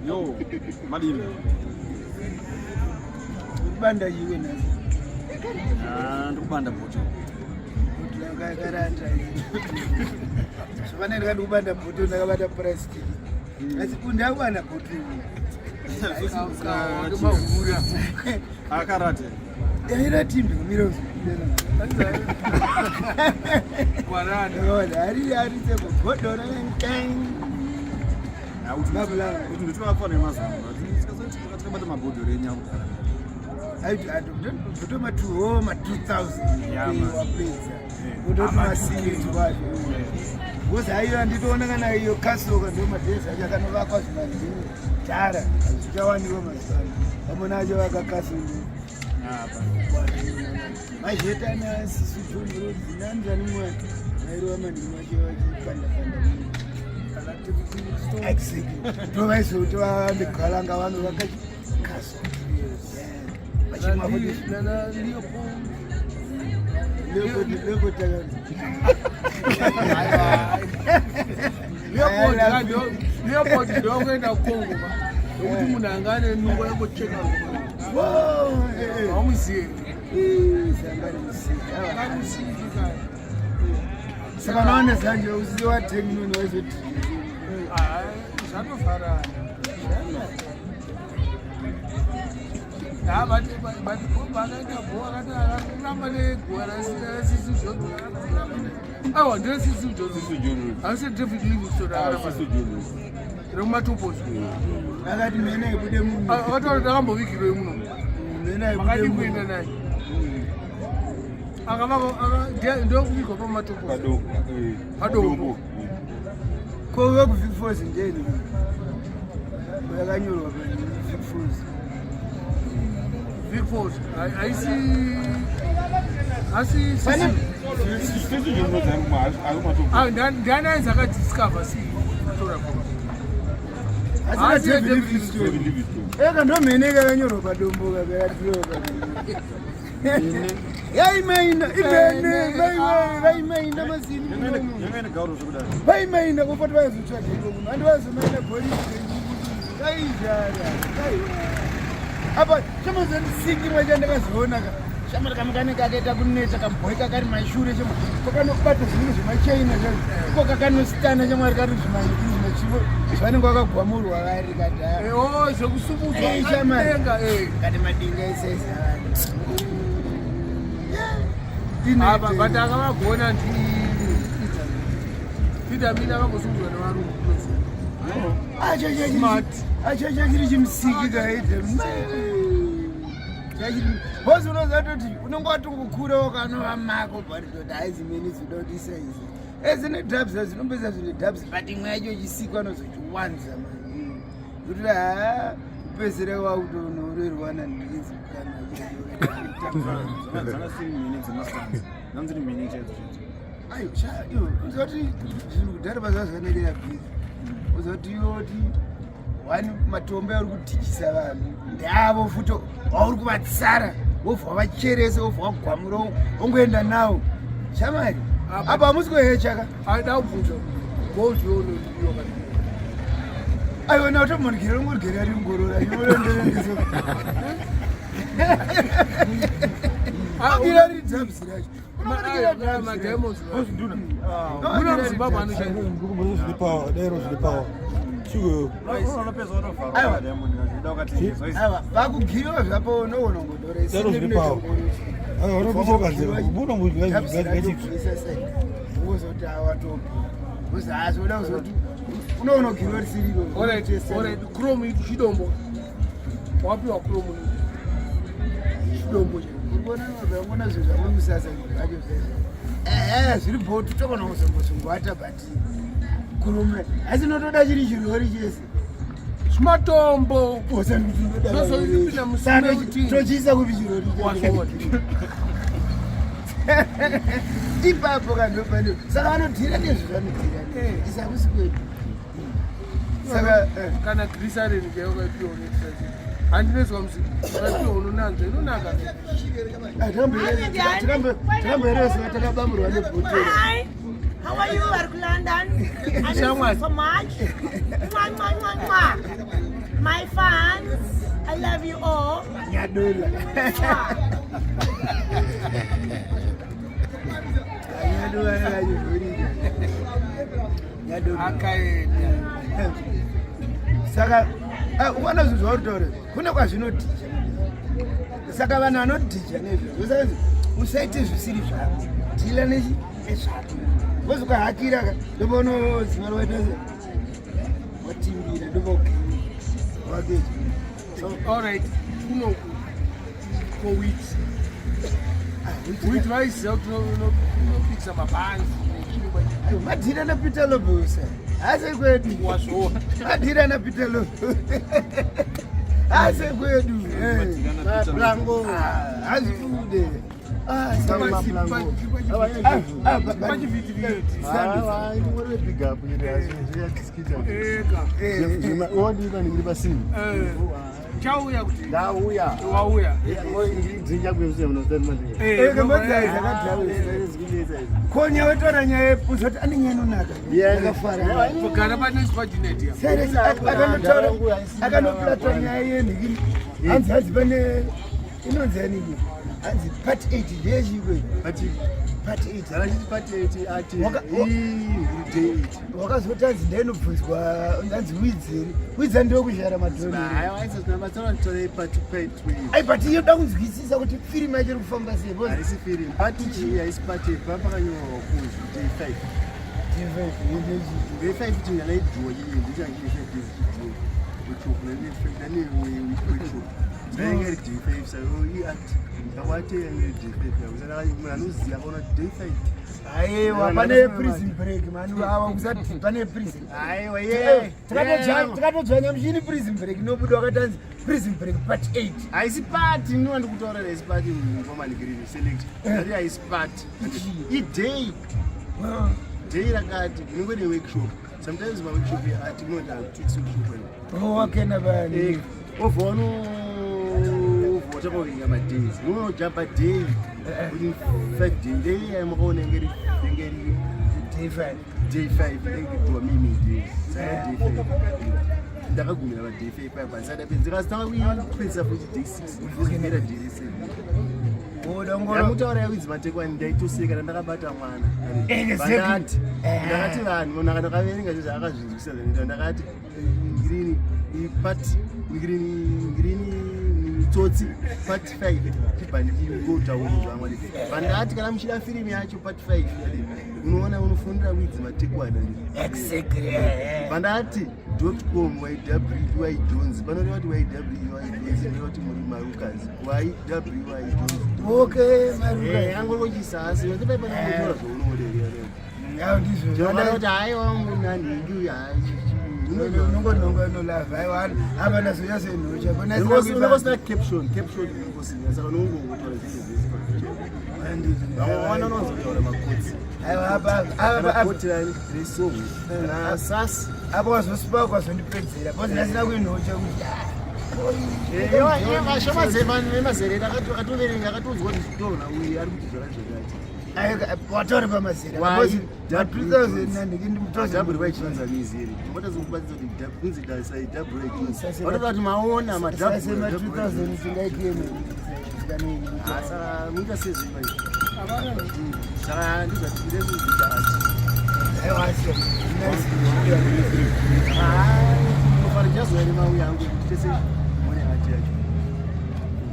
Yo, madini. Banda jiwe nasi. Ndikubanda bhuti. Karata. Zvane ndikubanda bhuti ndakabata plastic. Asi kundabana bhuti. Ndimavhura. Akarate. Yaira timbi kumira. Kwarada. Ari sebo godora nkai. Kuti nditwafana nemazano. Tikazoti tikabata mabhodhoro enyama. Kutoma 2000 wapedza kutoti masingi kwacho ngozi aiyo anditoona kana iyo kasoka ndo madhezi acho akanovakwa zvimanzini tara zvichawaniwa mazano vamwe nacho vakakasungu mazhetana sisujondoro dzinanzani mwana vairova mandini vacho vachipandapanda tovaizoti vavambigwalanga vanhu vakachikasoka Leopold ndokwenda kukongo nokuti munhu anga ane nungo yangocheka amuziye saka naone zanje uziwa teknoni waizoti zvanofarana vakaita bhoa akati akaramba negora rasisiu johnson awa nderesisiu johnson asi david livingstone rekumatoposi akati mhena ibude muno akataura kuti akambovigirwei muno makadi kuenda naye ndokuvigwa pamatoposi padombo kove kuvigfozi ndeni yakanyorwa pavigfozi Big Force. I see. Ndana zakadiscover eka ndomhene kakanyorwa padombo kakayatiroka yaimaina ivene vaimaina masini vaimaina kopati vaizotsvageko muno handivazomaina golisi kaizara apa chamazandisingi mwachandakazoona shamari kamukaneka akaita kunetsa kamboika kari mashure chamo kokanobata zvinhu zvemachaina ko kakanositana chamwari kari zvimachivo zvanenge vakagwamurwa vari kati zvekusumudzwa kati madinga esaisa but akavagona ndidamini akambosumudzwa nevarungu acho chachiri chimusiki kaite bosi unozatoti unonge watongokura wakanova mako bharitoti haizimeni zvoda kuti isaizi ezine dhabs azvinombesa zvine dhabs but imwe yacho chisikwa nozochiwanza kuti kupedzera wautonorerwana ndizoti zvinhu kudhara bazvazvanerera bhizi uzoti yoti wani matombo auri kutichisa vanhu ndavo futi wauri kuvatsara wobva vacherese wobva wagwamura ongoenda nawo shamari apa hamusi kuhechaka aida kubvunza bozvionoiwa aiona utomurigere ringorigere ringorora iorondorendese ira riri dhabsi racho munamuzimbabwe anoshandira vakugiriwa zvapo noonongodorezoti awatopa uzasi oda kuzoti unoonogiriwa risiriro kuromu chidombo wapiwa kuromu chidombo urikuona zvinhu zvamumusasa zvacho zviri bhoti tokona kuzombosungwata but kurume asi notoda chiri chirori chese chimatombo tochiisa kupi chirori ipapo kandopane saka vanodhira nezvavanodzira isakusi kwedu saka kana grisareni keokaipiwa handinezwa musiko unonanza inonaka tikamboereswa takabamburwa nebhotoro. How are you? Are London? I miss you so much. Mwah, mwah, mwah, mwah. My fans, I love you all. Nyadola. akaenda saka uwana zvinhu zvautore kune kwazvinodhija saka vanhu vanodhija nezvo usaite zvisiri zvako dhila nezvako wozokahakira ndobono zima rowaitase watimbira ndoboke wakeji. so alright kunoku kowit vaiziva kuti unopikisa mabhanzi madhira napeter lobusa hase kwedu wazvoona madhira napeter lobusa hase kwedu Blanco. hazitude pachivhitivhiti chauya kuti wauya konya wetora nyaya yepuzoti ane nyenonaka kugara panesi pajineti akanopurata nyaya yenhikiri hanzi hanzi pane inonzi yanini hanzi part 8 ndeyechikwe part 8 wakazoti hanzi ndainobvunzwa hanzi widzeri widza ndokushara madhoni ai but yoda kunzwisisa kuti firimu yacho iri kufamba sei aiwa pane prison break manu ava kusati pane prison tikatodzvanya muchini prison break nobuda wakati hanzi prison break part 8 haisi pati ndinova ndikutaura haisi pati ngomanigrini select ari haisi pati idei day rakati inenge ne workshop sometimes ma workshop ati not tweaks workshop wakena bani ovano vota pakuringa madays unojamba day within 5 day day makaona ngeri day 5 ndikuwa mimi day day 5 ndakagumira pa day 5 pa sada penzika stanga kupensa futhi day 6 ufukira day 7 ndakutaura yawidzi matekwani ndaitoseka ndakabata mwana ndakati vanhu ndakaverenga izvo akazvinzwisa ndakati ngirini tsotsi part 5 tibhandikigotaurwa mwari bandati kana muchida firimu yacho part 5 unoona unofundira widzi matekwani bandati .com YW Jones panoti wati YW Jones ndoti muri marukazi YW Jones okay marukazi angoro chisasi kuti paipa ndinotora zvaunoderera yawo ndizvo vanoti haiwa nani ndiuya nongonongonolava aiwa hapana zoyasenhucha unongosina caption unongosina saka unongotora zvinhu zvesivana unozotaura makotsi aiwakotirani resongo nasasi apa wazosipa kwazondipedzera pazinasina kuinhocha kuti vashamazemani vemazere akatoverenga akatounzwa kuti zvitoro nauyi ari kuti zvakazvakati watauri pamazera dabhuri vaichinanzamizi iri mbotazokubatidza kuti kunzi dasai dabhuri vatoda kuti maona madhabhuri saka muita sezvimai saka ndizvatiirezvizita ati farijazoya nemauya angu kuti tese mone ati yacho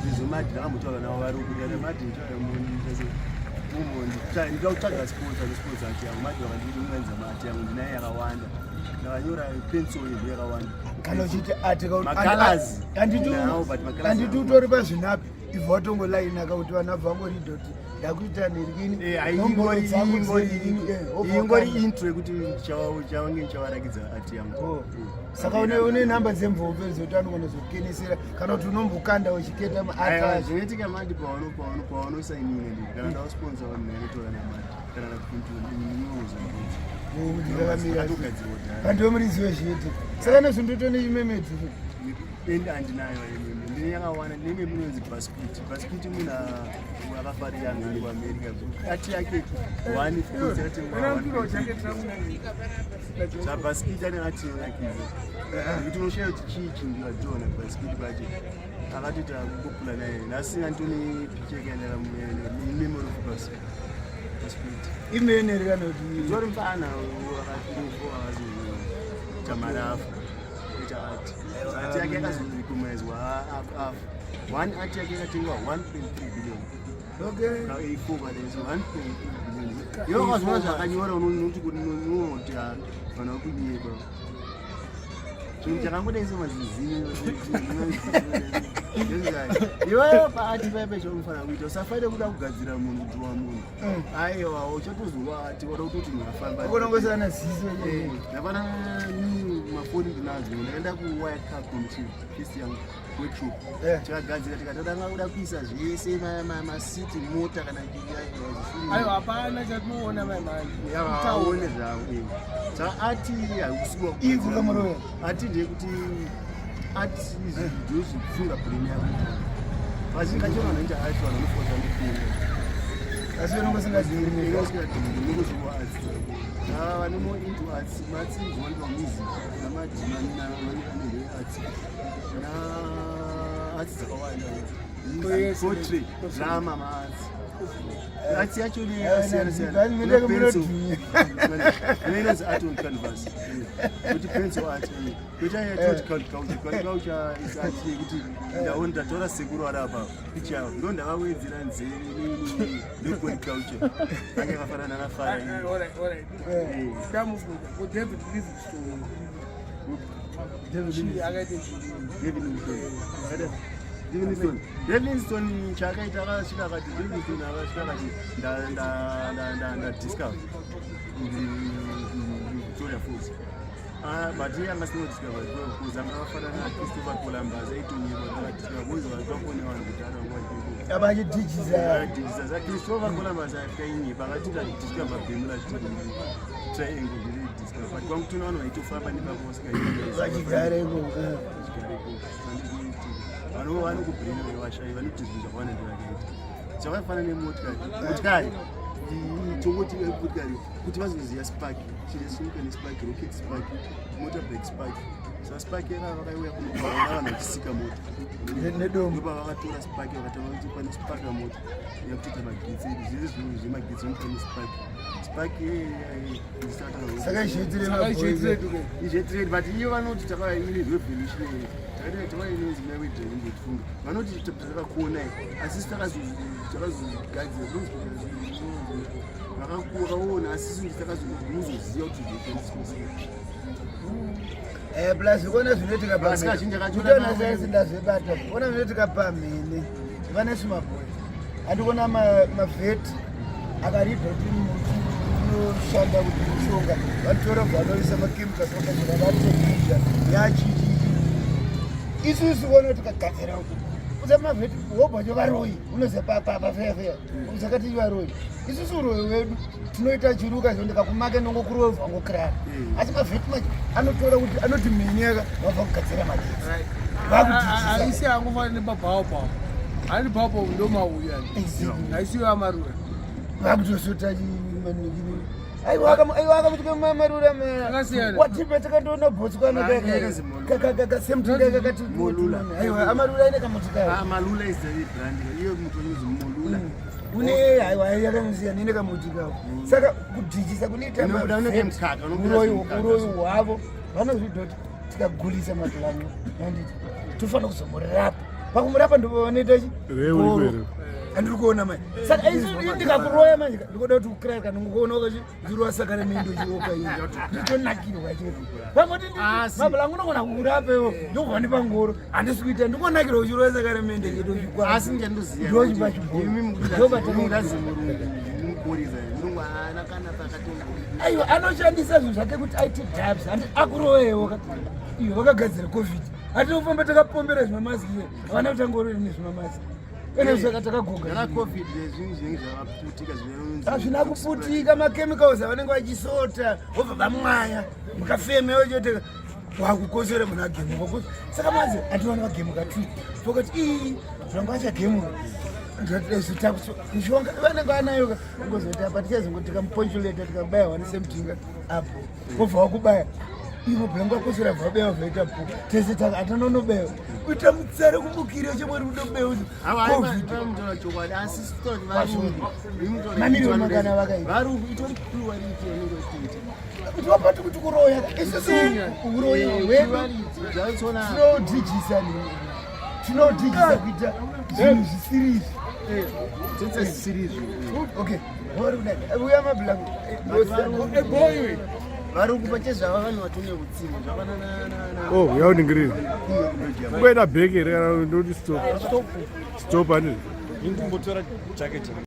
zvizomati ndakambotaura navo vari kuti mati tese ndikautsvaga sports ati yangu mati vakandiri unganza mati yangu ndinaye yakawanda ndakanyora pensoni yakawanda kana uchiti makalazi anditi utori pazvinapi ibva watongolainaka kuti vanabva vangoridoti ndakuita ndirikini ingori intro yekuti chavange chavarakidza ati yangu saka une nhamba dzemvombe dzekuti anogona zokukenesera kana kuti unombokanda uchiketa zvinoitika mandi pavanosainina kana ndausponsor vanhu vanotora namati kana kandiwo muridzi wezvete saka nezvindotone chimemedzi bendi handinayo yakawanda neme munonzi basket muna akafarira ngani kuamerica ati yake 1 sabasket ane ati yakizo kuti unoshaya kuti chii chindiwadhona basket bache akatita kukupula naye nasi antoni pichekendera memory of basket imene rikanoti zori mfana wakatiruko tamarafu ati ati yake akazozikumezwa afu one ati yake yakatengwa 1.3 billion. okay now ikuba lezo 1.3 billion yo kwazona zvakanyora unoti kuti unoti kana kunyeba chinhu chakangoda iso mazizini iwewe paati paipe chaunofana kuita usafanire kuda kugadzira munhu kuti wa munhu aiwa uchatozwa ati wada kutoti ndinafamba ukonongosana ziso ndapana mafoni ndinadzo ndaenda kuwirecard committee fist yangu workshop tikagadzira tikatodanga kuda kuisa zvese masiti mota kana aiwa hapana chatinoona aone zvavo saka ati haikusiwa ikukamoroya ati ndekuti ati izvo zvikufunga breni yako vazingachona noita ati vanhu vanofota nekufunga asi venongosingadhirinokuzvowa arts vane more into arts matsi zvowandwa music namadhimani navananezve arts naarts dzakawanda poetry drama maarts arts yacho neyasiyana-siyanainonzi art on canvas kuti pencil art kuitaatoti culture is art yekuti ndatora sekuru ari apa picha yavo ndo ndakawedzera nzeve negoni culture ange akafanana nafara Livingstone chakaita akasvika akati Livingstone akasvika akati ndadiscover Victoria Falls but iye angasinodiscover because angavafanana naChristopher Columbus aitonyekwa akadiscover boys vakakone vanhu kudhara nguva abachidhijiza saChristopher Columbus afika inyepa akatita discover Bermuda Triangle discover but kwangutona vanhu vaitofamba vachigareko vanokubhirina vevashai vanotizvi zvakawanda ndivakaita zvakafanana nemotikari tongoti motikari kuti vazoziva spark chiresuka nespark rocket spark motorbike spark saka spark yaka vakaiuya kunopaona vanhu vachisika moto ndopa vakatora spark vakatama kuti pane spark yamoto yakutoita magetsi zvese zvinhu zvemagetsi vanotane spark saka izvetiredi but iyo vanoti takaine revolutionary takainonzi mawedhaingotifunga vanoti takakuonai asi takazogadzira vakaona asi takazomuzoziva kuti zveishandiswa plus ukona zvinoitika pamendazvebata ukona zvinoitika pamhene vane svimabhoi handikuona mavheti akaribva kuti unoshanda kuti mushonga vanotora vanoisa makemikasi vakazira vatoija yachii isusu vona tikagadzira usamavheti wobvacho varoi unozepapafeafea usakati varoi isusu roi wedu tinoita chiruka zvondeka kumake nongokurovha ngokirara asi mavheti macho anotora kuti anoti mhenyeka vabva kugadzira magetsi aisi angofanira nepabhaobhao ani bhaobhao ndo mauya aisiyo amarura vakutosota aiwakamutika marura watipe takandoona bhotsikana kasemtinga kakati amarura ine kamotikaamalula iyo mutonyozi molula une aiwa yakamusiyana ine kamotikao saka kudhijisa kunoita uroyi hwavo vanozvidoti tikagulisa mapurani anditi tofanira kuzomurapa pakumurapa ndovanoita chi andiri kuona mai saka ndikakuroya manje ndikoda kuti ukrai kana ngokuona ukachizvirwa saka remendo chiokaia nditonakirwa chete pangoti mabhulangu unogona kurapewo ndokubva ndipangoro handisi kuita ndikonakirwa uchirwa saka remendo asi aiwa anoshandisa zvinhu zvake kuti aite dabs handi akurowewo ivo vakagadzira covid hatinofamba takapombera zvimamaski havana kutangorori nezvimamaski hazvina kuputika makemicals avanenge vachisota vobva vamwaya mukafemewo chete wakukosera munhu agemuka saka manzi atiwana vagemuka tu tokati ii zvanga achagemu mishonga vanenge vanayo ngozoti apa tichazongo tikamuponchuleta tikabayirwa nesemtinga apo wobva wakubaya ivo bhanga wakosera bva wabeya vhaita po tese taka atanonobeywa kuita mutsare kumukire chemweri kunobeya mamiriro makana vakaita kuti wapati kuti kuroya isusu uroya hwedu tinodhijisa kuita zvinhu zvisiriizvi okay uya mabhlangu varungu pachezvava vanhu vatone utsimba oh yauningirira kuenda bheki here kana ndoti stop ani ingumbotora jacket